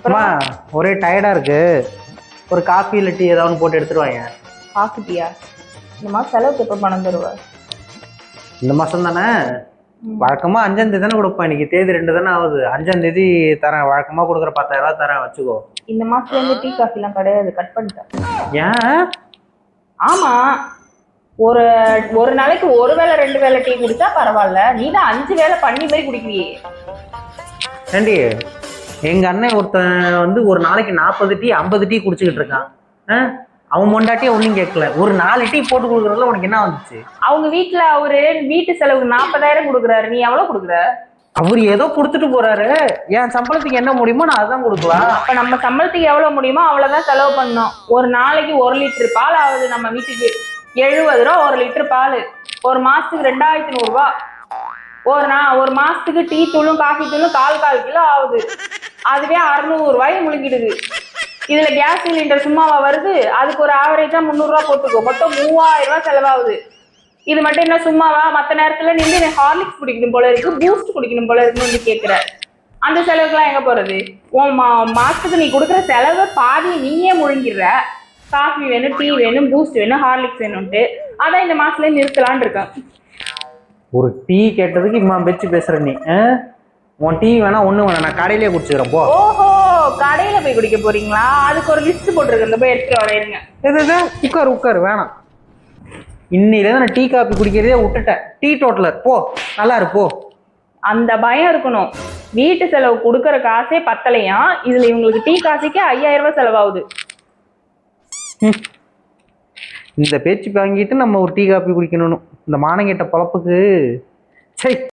அம்மா ஒரே டயர்டா இருக்கு. ஒரு காஃபி இல்லை டீ ஏதாவது போட்டு எடுத்துட்டு வாங்க. காஃபி டீயா? இந்த மாதம் செலவுக்கு எப்போ பணம் தருவா? இந்த மாசம் தானே. வழக்கமா 5ஆம் தேதி தானே கொடுப்பேன். இன்னைக்கு தேதி 2 தானே ஆகுது. 5ஆம் தேதி தரேன். வழக்கமா கொடுக்குற 10,000 தரேன், வச்சுக்கோ. இந்த மாசத்துல இருந்து டீ காஃபிலாம் கிடையாது, கட் பண்ணிட்டேன். ஏன்? ஆமா, ஒரு ஒரு நாளைக்கு ஒரு வேளை 2 வேளை டீ குடிச்சா பரவாயில்ல, நீ தான் 5 வேளை பண்ணி போய் குடிக்கிறியே. ஏண்டி, எங்க அண்ணன் ஒருத்தன் வந்து ஒரு நாளைக்கு 40 டீ 50 டீ குடிச்சுக்கிட்டு இருக்கான். அவன் மொண்டாட்டியே ஒன்றும் கேட்கல. ஒரு 4 டீ போட்டு கொடுக்குறதுல உனக்கு என்ன வந்துச்சு? அவங்க வீட்டுல அவரு வீட்டு செலவுக்கு 40,000 கொடுக்குறாரு, நீ எவ்வளவு கொடுக்குற? அவர் ஏதோ கொடுத்துட்டு போறாரு. என் சம்பளத்துக்கு என்ன முடியுமோ நான் அதான் கொடுக்கலாம். அப்ப நம்ம சம்பளத்துக்கு எவ்வளவு முடியுமோ அவ்வளவுதான் செலவு பண்ணோம். ஒரு நாளைக்கு 1 லிட்டர் பால் ஆகுது நம்ம வீட்டுக்கு. 70 ரூபா 1 லிட்டர் பால். ஒரு மாசத்துக்கு 2100 ரூபா. ஒரு மாசத்துக்கு டீ தூளும் காஃபி தூளும் 1/4 கிலோ ஆகுது. அதுவே 600 ரூபாய் முழுங்கிடுது. இதுல கேஸ் சிலிண்டர் சும்மாவா வருது? அதுக்கு ஒரு ஆவரேஜா 300 ரூபா போட்டுக்கோ, மொத்தம் 3000 ரூபாய் செலவாகுது. இது மட்டும் என்ன சும்மாவா? மற்ற நேரத்துல நின்று எனக்கு ஹார்லிக்ஸ் குடிக்கணும் போல இருக்கு, பூஸ்ட் குடிக்கணும் போல இருக்குன்னு கேட்குற. அந்த செலவுக்குலாம் எங்க போறது? மாசத்துக்கு நீ கொடுக்குற செலவு பாதி நீயே முழுங்கிடுற. காஃபி வேணும், டீ வேணும், பூஸ்ட் வேணும், ஹார்லிக்ஸ் வேணும்ட்டு. அதான் இந்த மாசத்துல நிறுத்தலான்னு இருக்கேன். ஒரு டீ கேட்டதுக்கு இம்மா வச்சு பேசுற நீ. உன் டீ வேணா ஒண்ணு வேணா, நான் கடையிலேயே குடிச்சுக்கிறேன் போ. ஓஹோ, கடையில போய் குடிக்க போறீங்களா? அதுக்கு ஒரு லிஸ்ட் போட்டுருக்கேன், போய் எடுத்துட்டு வரையிருங்க. உட்காரு உட்காரு, வேணாம். இன்னையில நான் டீ காபி குடிக்கிறதே விட்டுட்டேன். டீ டோட்டலர் போ, நல்லா இருப்போ. அந்த பயம் இருக்கணும். வீட்டு செலவு கொடுக்கற காசே பத்தலையா, இதுல இவங்களுக்கு டீ காசுக்கே 5000 ரூபாய் செலவாகுது. இந்த பேச்சு வாங்கிட்டு நம்ம ஒரு டீ காபி குடிக்கணும். இந்த மானங்கெட்ட பொழப்புக்கு சை.